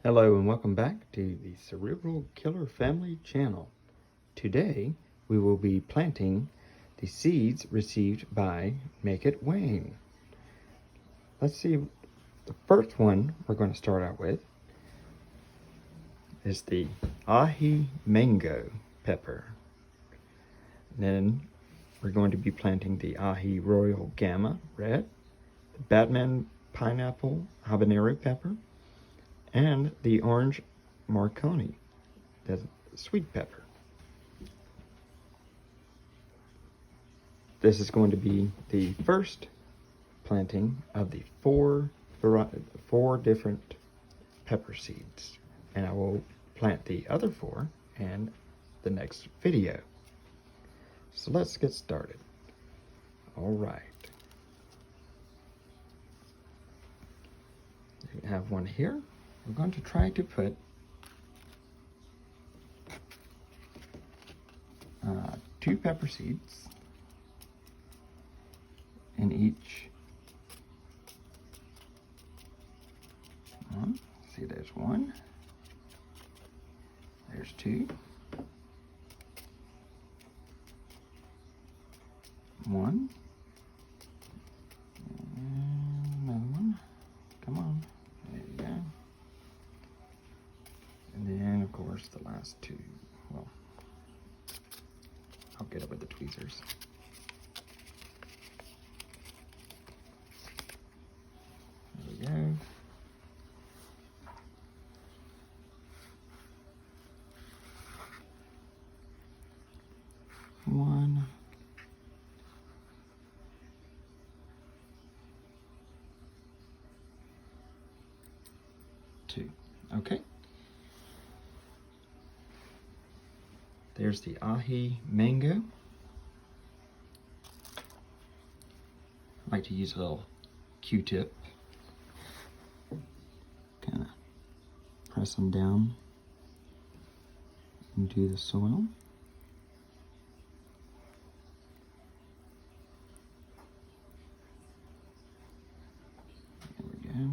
Hello and welcome back to the Cerebral Killer Family channel. Today we will be planting the seeds received by Make It Wayne. Let's see, the first one we're going to start out with is the Ahi Mango pepper. Then we're going to be planting the Ahi Royal Gamma Red, the Batman Pineapple Habanero pepper, and the orange Marconi, that's sweet pepper. This is going to be the first planting of the four different pepper seeds, and I will plant the other four in the next video. So let's get started. All right. We have one here. We're going to try to put 2 pepper seeds in each. See, there's 1, there's 2, 1, and another one. Come on, there you go. And then, of course, the last 2. Well, I'll get it with the tweezers. There we go. One. 2. Okay. There's the Ahi Mango. I like to use a little Q-tip. Kind of press them down into the soil. There we go.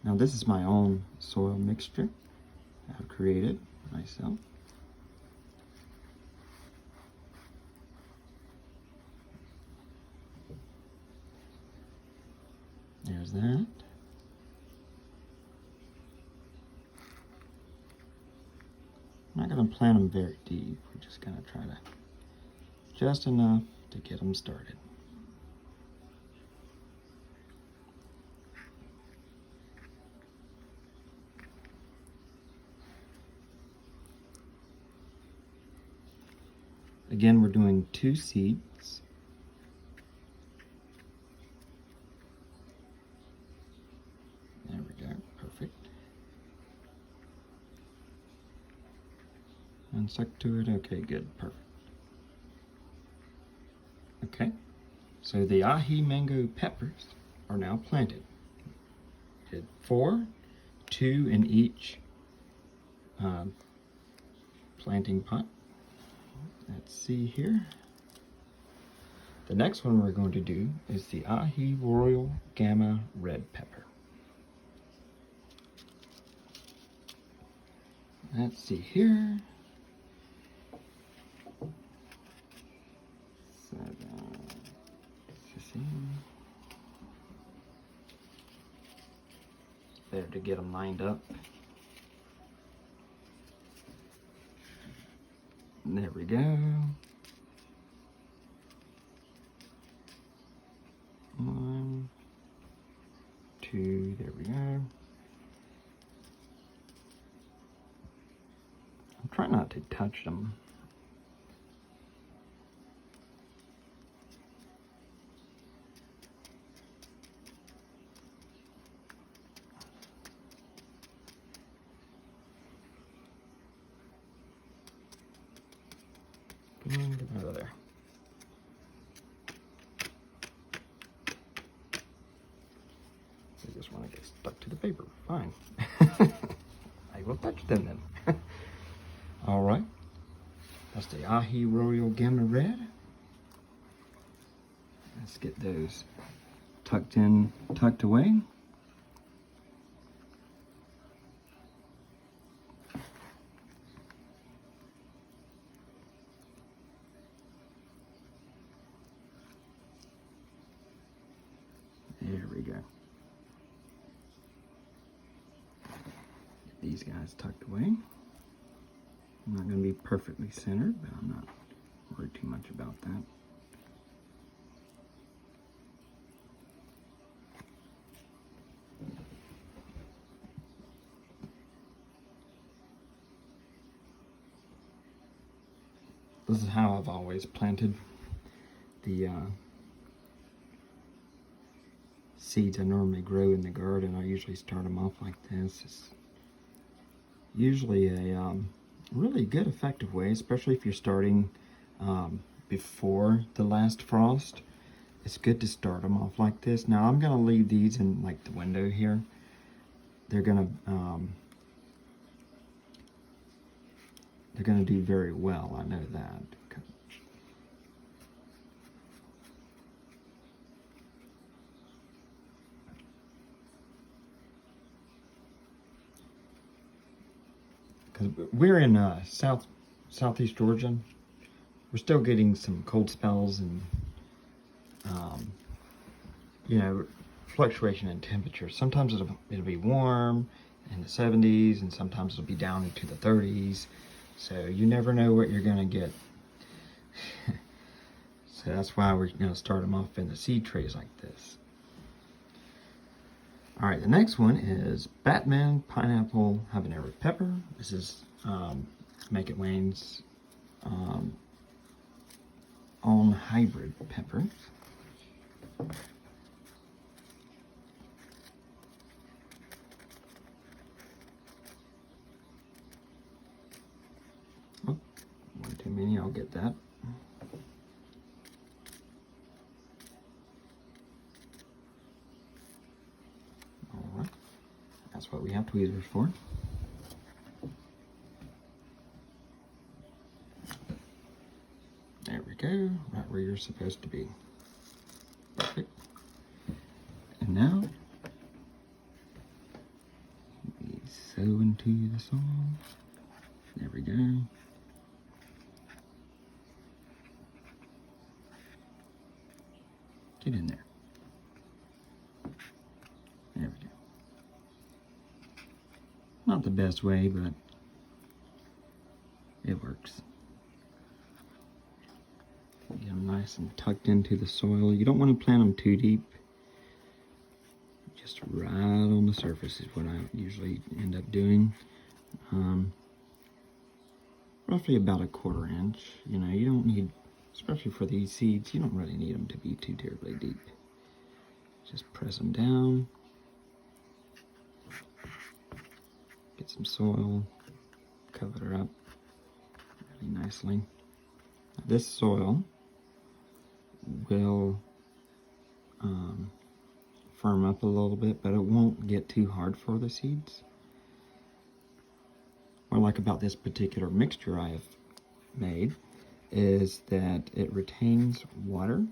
Now this is my own soil mixture I've created myself. There's that. I'm not going to plant them very deep. We're just going to try to, just enough to get them started. Again, we're doing 2 seeds. There we go, perfect. And stuck to it, okay, good, perfect. Okay, so the Ahi Mango peppers are now planted. Did 4, 2 in each planting pot. Let's see here. The next one we're going to do is the Ahi Royal Gamma Red Pepper. Let's see here. 7, 15. Better to get them lined up. There we go. 1, 2, there we go. I'm trying not to touch them. Get out of there. I just want to get stuck to the paper. Fine. I will touch them then. All right. That's the Ahi Royal Gamma Red. Let's get those tucked away. There we go. Get these guys tucked away. I'm not going to be perfectly centered, but I'm not worried too much about that. This is how I've always planted the seeds I normally grow in the garden. I usually start them off like this. It's usually a really good, effective way, especially if you're starting before the last frost. It's good to start them off like this. Now I'm gonna leave these in like the window here. They're gonna do very well. I know that. Because we're in southeast Georgia. We're still getting some cold spells and you know, fluctuation in temperature. Sometimes it'll be warm in the 70s, and sometimes it'll be down into the 30s. So you never know what you're gonna get. So that's why we're gonna start them off in the seed trays like this. All right, the next one is Batman Pineapple Habanero Pepper. This is Make It Wayne's own hybrid pepper. Oh, one too many, I'll get that. All right, that's what we have tweezers for. There we go, right where you're supposed to be. Perfect. And now, we sew into the soil. There we go. Get in there. There we go. Not the best way, but it works. Get them nice and tucked into the soil. You don't want to plant them too deep. Just right on the surface is what I usually end up doing. Roughly about 1/4 inch. You know, you don't need, especially for these seeds, you don't really need them to be too terribly deep. Just press them down. Get some soil. Cover her up really nicely. Now, this soil will firm up a little bit, but it won't get too hard for the seeds. What I like about this particular mixture I have made is that it retains water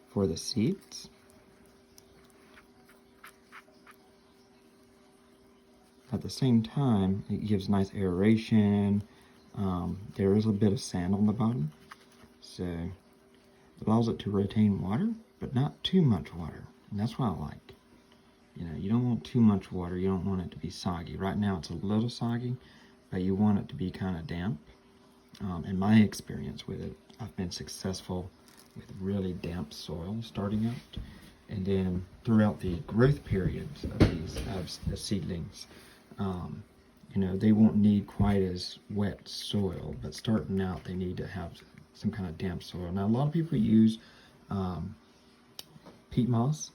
for the seeds. At the same time, it gives nice aeration. There is a bit of sand on the bottom, so it allows it to retain water, but not too much water. And that's what I like. You know, you don't want too much water. You don't want it to be soggy. Right now it's a little soggy, but you want it to be kind of damp. In my experience with it, I've been successful with really damp soil starting out. And then throughout the growth periods of the seedlings, you know, they won't need quite as wet soil, but starting out they need to have some kind of damp soil. Now a lot of people use peat moss.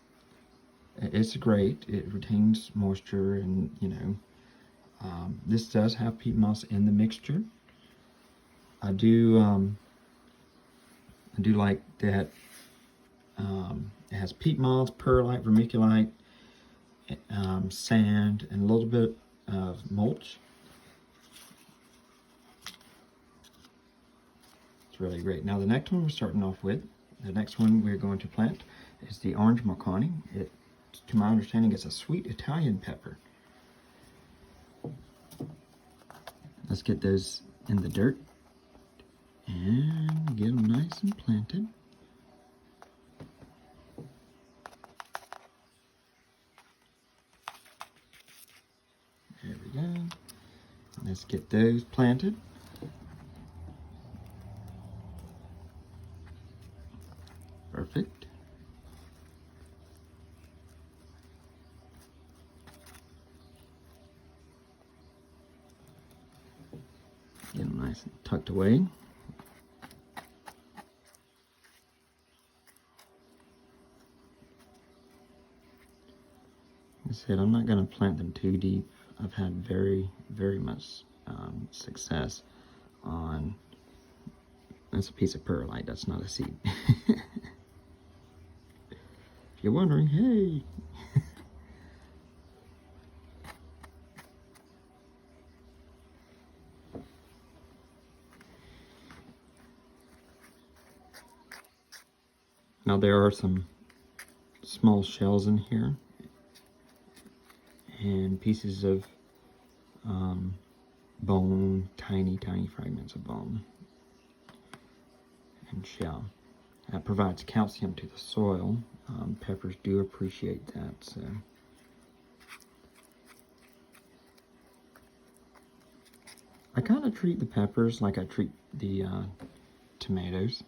It's great. It retains moisture, and you know, this does have peat moss in the mixture. I do like that. It has peat moss, perlite, vermiculite, sand, and a little bit of mulch. It's really great. Now the next one we're starting off with, the next one we're going to plant is the orange marconi. It, to my understanding, it's a sweet Italian pepper. Let's get those in the dirt and get them nice and planted. There we go. Let's get those planted. Perfect. Get them nice and tucked away. Like I said, I'm not going to plant them too deep. I've had very much success on, that's a piece of perlite, that's not a seed. If you're wondering, hey. Now there are some small shells in here and pieces of bone, tiny fragments of bone and shell. That provides calcium to the soil. Peppers do appreciate that, so. I kind of treat the peppers like I treat the tomatoes.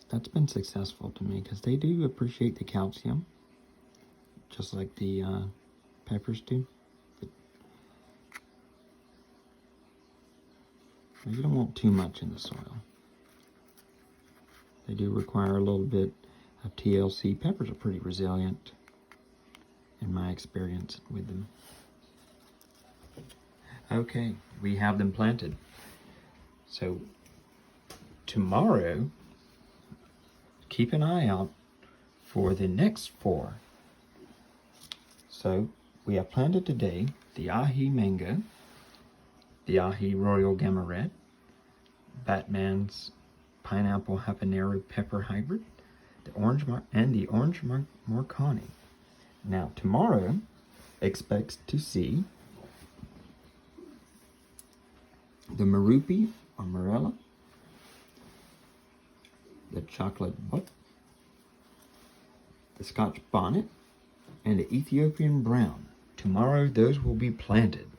That's been successful to me because they do appreciate the calcium, just like the peppers do. But you don't want too much in the soil. They do require a little bit of TLC. Peppers are pretty resilient in my experience with them. Okay, we have them planted. So tomorrow, keep an eye out for the next 4. So we have planted today the Ahi Mango, the Ahi Royal Gamma Red, Batman's Pineapple Habanero Pepper Hybrid, the orange Marconi. Now tomorrow, expect to see the Marupi or Morella, the Chocolate Butt, the Scotch Bonnet, and the Ethiopian Brown. Tomorrow, those will be planted.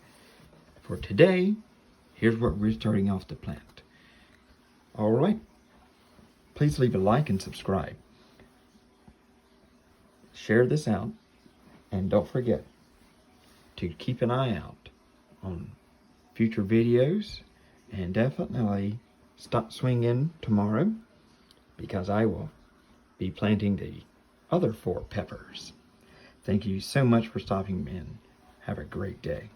For today, here's what we're starting off to plant. All right. Please leave a like and subscribe. Share this out, and don't forget to keep an eye out on future videos, and definitely swing in tomorrow because I will be planting the other 4 peppers. Thank you so much for stopping in. Have a great day.